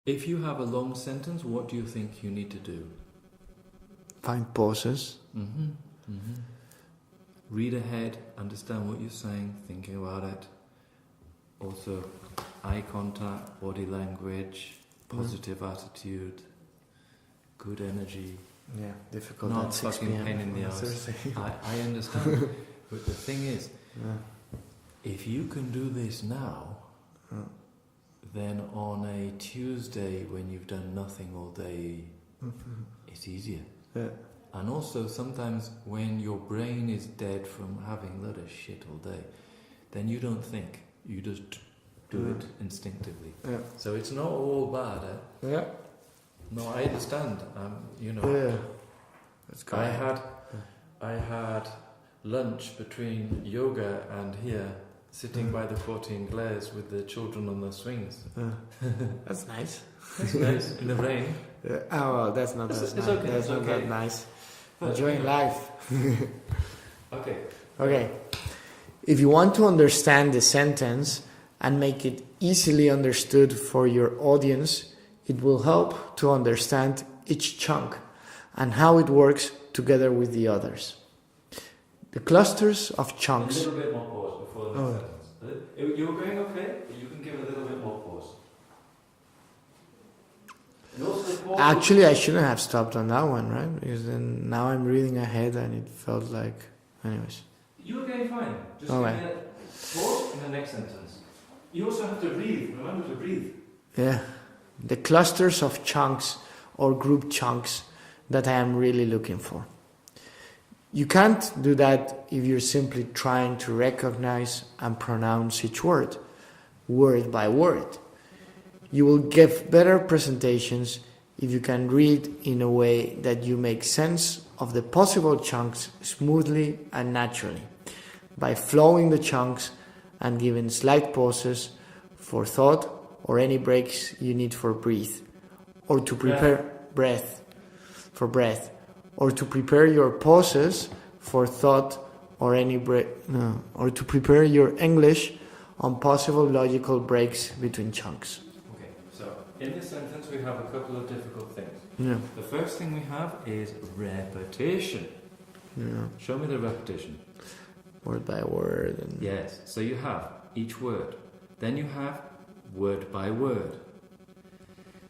If you have a long sentence, what do you think you need to do? Find pauses. Read ahead, understand what you're saying, thinking about it. Also, eye contact, body language, positive attitude, good energy. Yeah, difficult Not at 6 fucking p.m. pain in the on ass. Thursday. I understand. But the thing is, if you can do this now, then on a Tuesday when you've done nothing all day, it's easier. Yeah. And also sometimes when your brain is dead from having a lot of shit all day, then you don't think. You just do it instinctively. Yeah. So it's not all bad. Yeah. No, I understand. You know. Yeah. That's good. I had lunch between yoga and here, sitting by the Corte Inglés with the children on the swings. That's nice. That's nice in the rain. Oh well, that's not It's nice. okay, That's it's not okay. that nice. But, Enjoying life. Okay. Okay. If you want to understand the sentence and make it easily understood for your audience, it will help to understand each chunk and how it works together with the others. The clusters of chunks. A little bit more pause before the next sentence. You were going okay, but you can give a little bit more pause. And also the pause. Actually, I shouldn't have stopped on that one, right? Because then now I'm reading ahead and it felt like... Anyways. You were going fine. Just Okay. give me a pause in the next sentence. You also have to breathe. Remember to breathe. Yeah. The clusters of chunks or group chunks that I am really looking for. You can't do that if you're simply trying to recognize and pronounce each word by word. You will give better presentations if you can read in a way that you make sense of the possible chunks smoothly and naturally, by flowing the chunks and giving slight pauses for thought or any breaks you need for breath, or to prepare breath, or to prepare your pauses for thought or any or to prepare your English on possible logical breaks between chunks. Okay, so in this sentence we have a couple of difficult things. Yeah. The first thing we have is repetition. Yeah. Show me the repetition. Word by word. And Yes, so you have each word. Then you have word by word.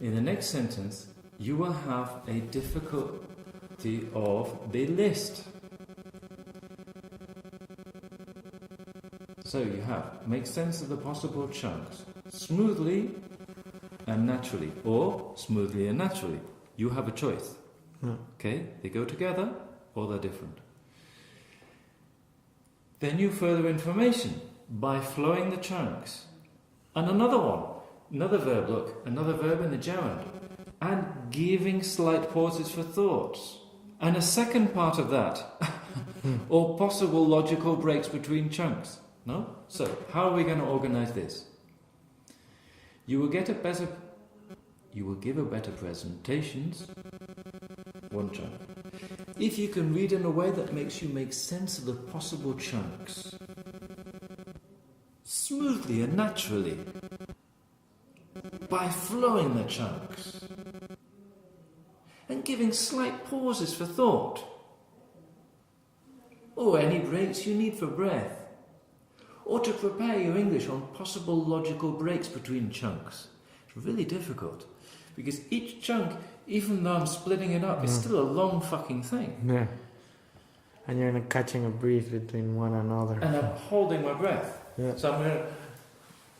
In the next sentence, you will have a difficulty of the list. So you have make sense of the possible chunks smoothly and naturally, or smoothly and naturally. You have a choice. Okay, they go together or they're different. Then you further information by flowing the chunks. And another one, another verb in the gerund, and giving slight pauses for thoughts. And a second part of that, or possible logical breaks between chunks. No? So, how are we going to organize this? You will give a better presentations, one chunk, if you can read in a way that makes you make sense of the possible chunks, smoothly and naturally, by flowing the chunks, and giving slight pauses for thought, or any breaks you need for breath, or to prepare your English on possible logical breaks between chunks. It's really difficult, because each chunk, even though I'm splitting it up, is still a long fucking thing. Yeah. And you're not catching a breath between one another. And I'm holding my breath. Yeah. So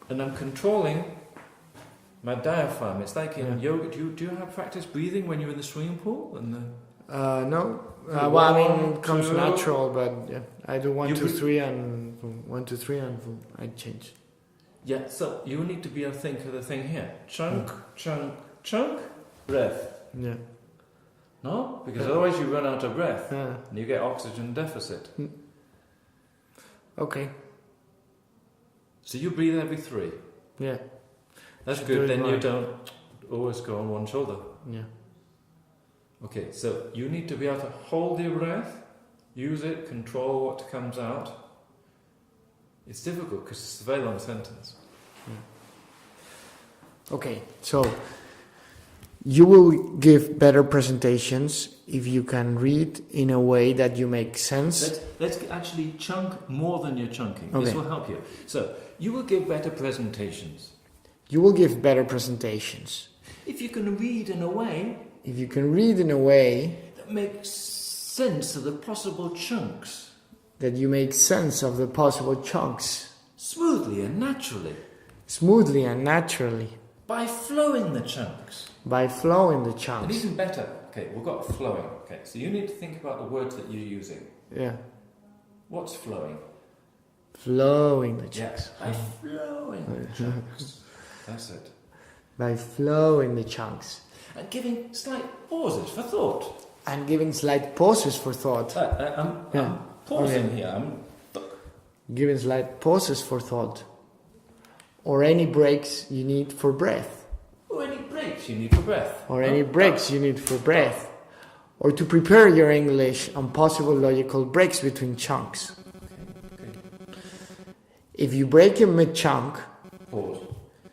I'm controlling my diaphragm. It's like in yoga. Do you have practice breathing when you're in the swimming pool? No. Well, I mean, it comes natural, but yeah, I do 1, 2, 3, and 1, 2, 3, and I change. Yeah. So you need to be able to think of the thing here: chunk, chunk, chunk, breath. Yeah. No, because otherwise you run out of breath Yeah. and you get oxygen deficit. Okay. So you breathe every 3. Yeah. That's Should good. do it Then you right. don't always go on one shoulder. Yeah. Okay, so you need to be able to hold your breath, use it, control what comes out. It's difficult because it's a very long sentence. Okay, so You will give better presentations if you can read in a way that you make sense. Let's actually chunk more than you're chunking. Okay. This will help you. So, you will give better presentations. You will give better presentations. If you can read in a way If you can read in a way that makes sense of the possible chunks. that you make sense of the possible chunks. Smoothly and naturally. Smoothly and naturally. By flowing the chunks. By flowing the And chunks. even better, okay, we've got flowing. Okay, so you need to think about the words that you're using. Yeah. What's flowing? Flowing the chunks. Yes, by flowing the chunks. That's it. By flowing the chunks. And giving slight pauses for thought. And giving slight pauses for thought. I'm pausing here. Giving slight pauses for thought. Or any breaks you need for breath. Or any breaks you need for breath. Or any breaks you need for breath. Or to prepare your English on possible logical breaks between chunks. Okay. If you break in mid-chunk, Pause.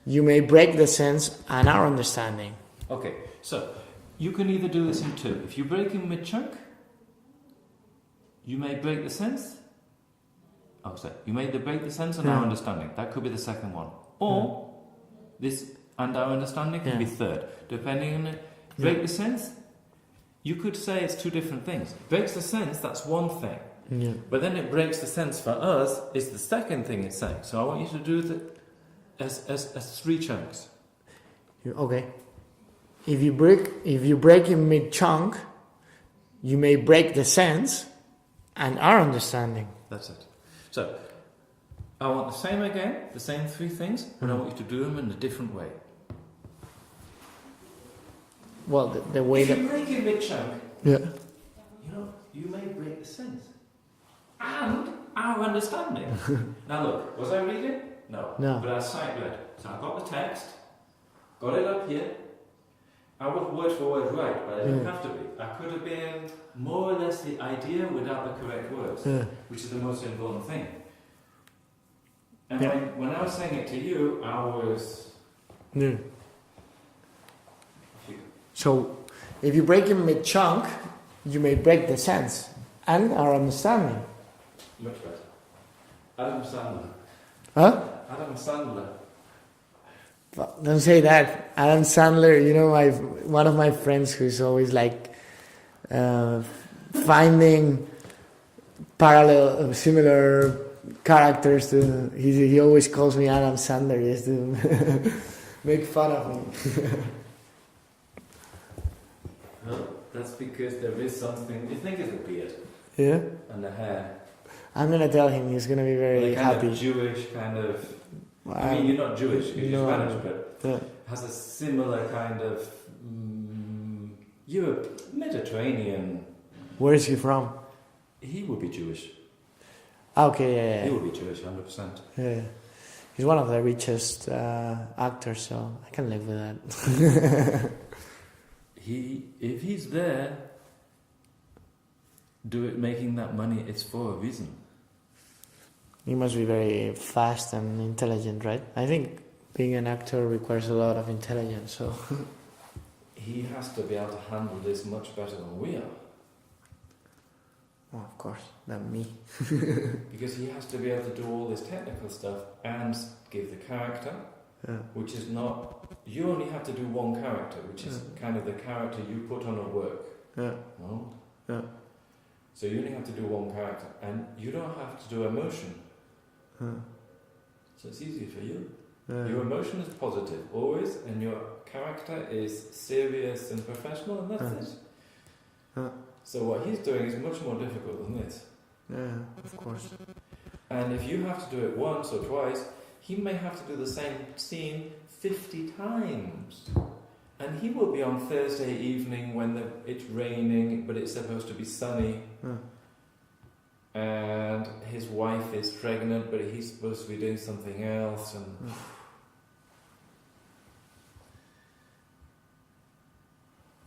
you may break the sense and our understanding. Okay, so you can either do this in two. If you break in mid-chunk, you may break the sense. Oh, sorry. You may break the sense and our understanding. That could be the second one. Or this and our understanding can be third. Depending on it. Break the sense, you could say it's two different things. Breaks the sense, that's one thing. Yeah. But then it breaks the sense for us is the second thing it's saying. So I want you to do it as three chunks. Okay. If you break in mid-chunk, you may break the sense and our understanding. That's it. So, I want the same again, the same three things, but I want you to do them in a different way. Well, the way if that... you break in mid-chunk, Yeah. you may break the sense. And our understanding. Now look, was I reading? No. But I sight read. So I got the text, got it up here. I was word for word right, but I didn't have to be. I could have been more or less the idea without the correct words, which is the most important thing. And when I was saying it to you, I was... Yeah. So, if you break in mid-chunk, you may break the sense and our understanding. Much better. Adam Sandler. Huh? Adam Sandler. Don't say that. Adam Sandler, one of my friends who's always like finding similar characters to. He always calls me Adam Sandler just to make fun of me. Well, that's because there is something. You think it's a beard? Yeah. And the hair. I'm gonna tell him. He's gonna be very happy. Jewish kind of. I mean, you're not Jewish, you're Spanish, but has a similar kind of Europe, Mediterranean. Where is he from? He would be Jewish. Okay, yeah. He would be Jewish, 100%. Yeah, he's one of the richest actors, so I can live with that. If he's there, making that money, it's for a reason. He must be very fast and intelligent, right? I think being an actor requires a lot of intelligence, so... He has to be able to handle this much better than we are. Well, of course, than me. Because he has to be able to do all this technical stuff and give the character, which is not... You only have to do one character, which is kind of the character you put on a work. Yeah. No? Yeah. So you only have to do one character, and you don't have to do emotion. So it's easy for you. Your emotion is positive, always, and your character is serious and professional, and that's it. So what he's doing is much more difficult than this. Yeah, of course. And if you have to do it once or twice, he may have to do the same scene 50 times. And he will be on Thursday evening when it's raining, but it's supposed to be sunny. And his wife is pregnant, but he's supposed to be doing something else. And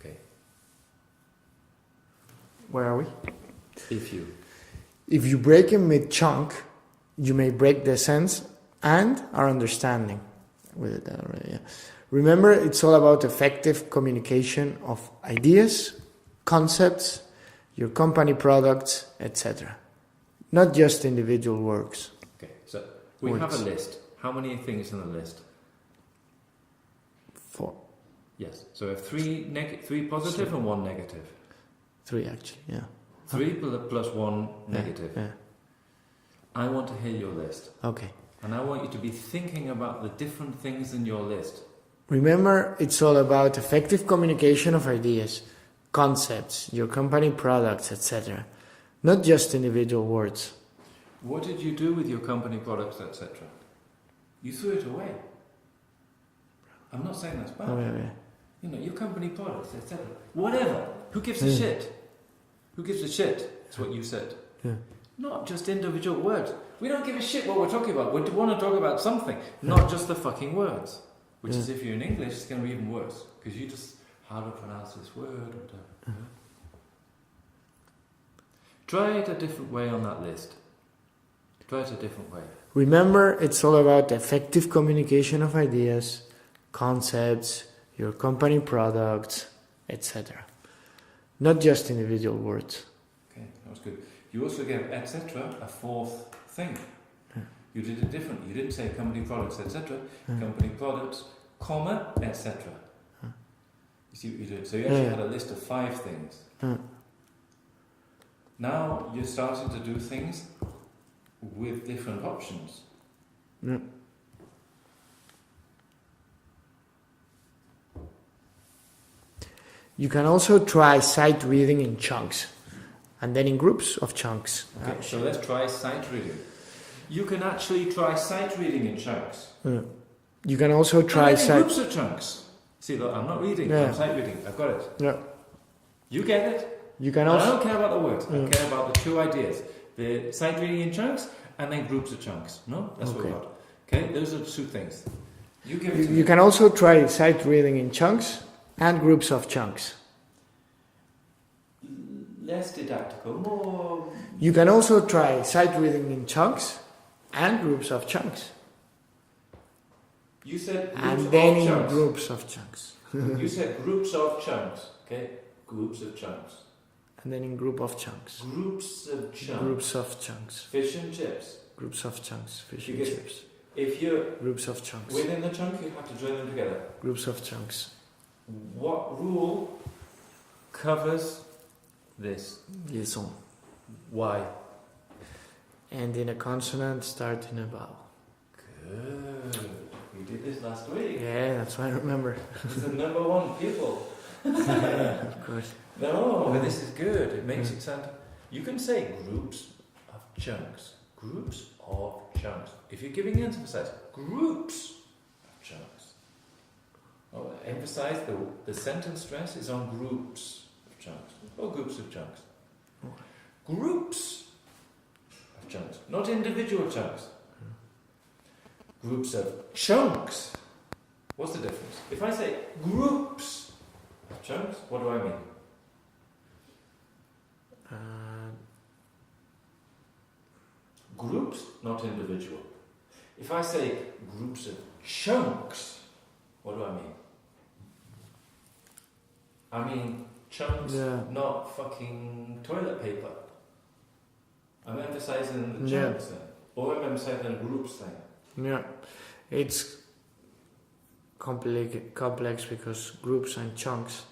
okay. Where are we? If you break in mid-chunk, you may break the sense and our understanding. we did that already. Yeah. Remember, it's all about effective communication of ideas, concepts, your company products, etc. Not just individual works. Okay, so we have a list. How many things in the list? 4. Yes. So we have three positive and 1 negative. 3 actually, yeah. 3 plus 1 negative. Yeah. I want to hear your list. Okay. And I want you to be thinking about the different things in your list. Remember, it's all about effective communication of ideas, concepts, your company products, etc. Not just individual words. What did you do with your company products, etc.? You threw it away. I'm not saying that's bad. Oh, yeah. You know, your company products, etc. Whatever. Who gives a shit? Who gives a shit? That's what you said. Yeah. Not just individual words. We don't give a shit what we're talking about. We want to talk about something, not just the fucking words. Which is, if you're in English, it's going to be even worse. Because you just, how to pronounce this word or whatever. Try it a different way on that list. Try it a different way. Remember, it's all about effective communication of ideas, concepts, your company products, etc. Not just individual words. Okay, that was good. You also gave etc. a 4th thing. You did it different. You didn't say company products, etc. Company products, comma, etc. You see what you did? So you actually had a list of 5 things. Now you're starting to do things with different options. You can also try sight reading in chunks, and then in groups of chunks. Okay, so let's try sight reading. You can actually try sight reading in chunks. You can also try sight... groups of chunks. See, look, I'm not reading, I'm sight reading. I've got it. Yeah. You get it? You can also... I don't care about the words. I care about the 2 ideas. The sight reading in chunks and then groups of chunks. No? That's what we got. Okay, those are the 2 things. You give it to me. You can also try sight reading in chunks and groups of chunks. Less didactical, more... You can also try sight reading in chunks and groups of chunks. You said groups and of then in chunks. groups of chunks. You said groups of chunks. Okay? Groups of chunks. And then in group of chunks. Groups of chunks. Groups of chunks. Fish and chips. Groups of chunks. Fish and Because chips. If you're Groups of chunks. within the chunk, you have to join them together. Groups of chunks. What rule covers this? Liaison. Why? And in a consonant, start in a vowel. Good. We did this last week. Yeah, that's what I remember. It's the number 1 pupil. Yeah, of course. No, but this is good. It makes it sound... You can say groups of chunks. Groups of chunks. If you're giving emphasis, groups of chunks. Oh, emphasize the sentence stress is on groups of chunks. Or groups of chunks. Groups of chunks. Not individual chunks. Groups of chunks. What's the difference? If I say groups of chunks, what do I mean? Groups, not individual. If I say groups of chunks, what do I mean? I mean chunks, not fucking toilet paper. I'm emphasizing the chunks thing. Or I'm emphasizing the groups thing. Yeah. It's complex because groups and chunks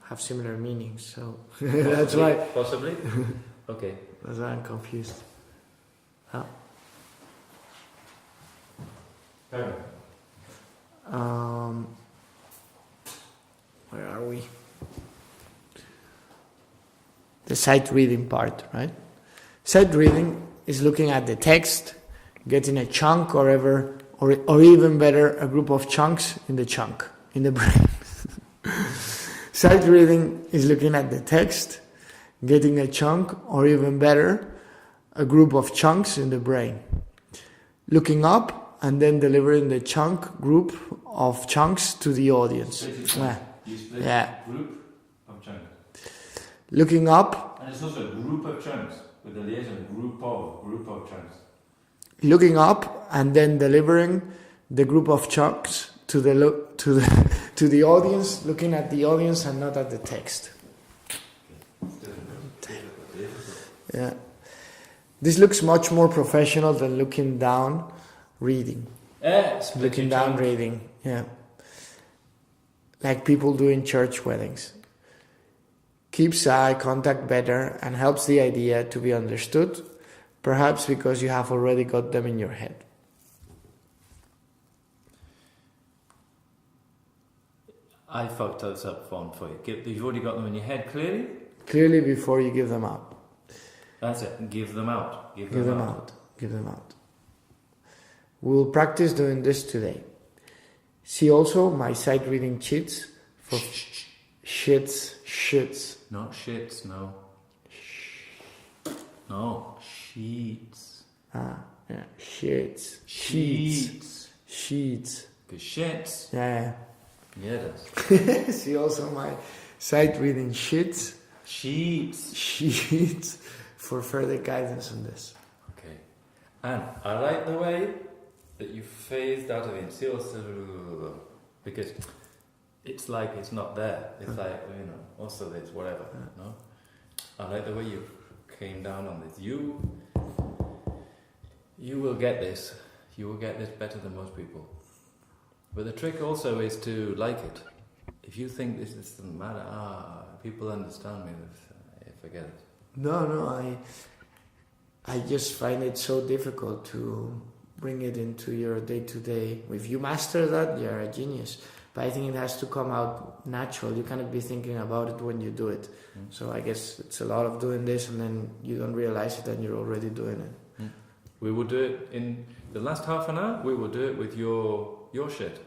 have similar meanings, so that's why. Possibly? Okay. That's why I'm confused. How? Where are we? The sight reading part, right? Sight reading is looking at the text, getting a chunk or even better, a group of chunks in the brain. Sight reading is looking at the text, getting a chunk, or even better, a group of chunks in the brain. Looking up and then delivering the group of chunks to the audience. You split group of chunks. Looking up. And it's also a group of chunks, with the liaison, group of chunks. Looking up and then delivering the group of chunks to the audience, looking at the audience and not at the text. Yeah. This looks much more professional than looking down, reading. Looking down, reading. Yeah. Like people do in church weddings. Keeps eye contact better and helps the idea to be understood, perhaps because you have already got them in your head. I fucked those up one for you. You've already got them in your head clearly? Clearly before you give them out. That's it. Give them out. Give them out. Give them out. We will practice doing this today. See also my sight reading cheats for shits. Not shits, no. No, sheets. Yeah, shits. Sheets. Because shits. Yeah. Yeah, it does. See also my sight reading sheets for further guidance on this. Okay. And I like the way that you phased out of it. See also, because it's like it's not there. It's like, also this, whatever. No? I like the way you came down on this. You will get this. You will get this better than most people. But the trick also is to like it. If you think this doesn't matter, people understand me, forget it. No, I just find it so difficult to bring it into your day-to-day. If you master that, you're a genius. But I think it has to come out natural. You cannot be thinking about it when you do it. So I guess it's a lot of doing this and then you don't realize it and you're already doing it. We will do it in the last half an hour. We will do it with your shit.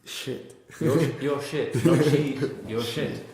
Shit. Your shit, not sheet. Your shit.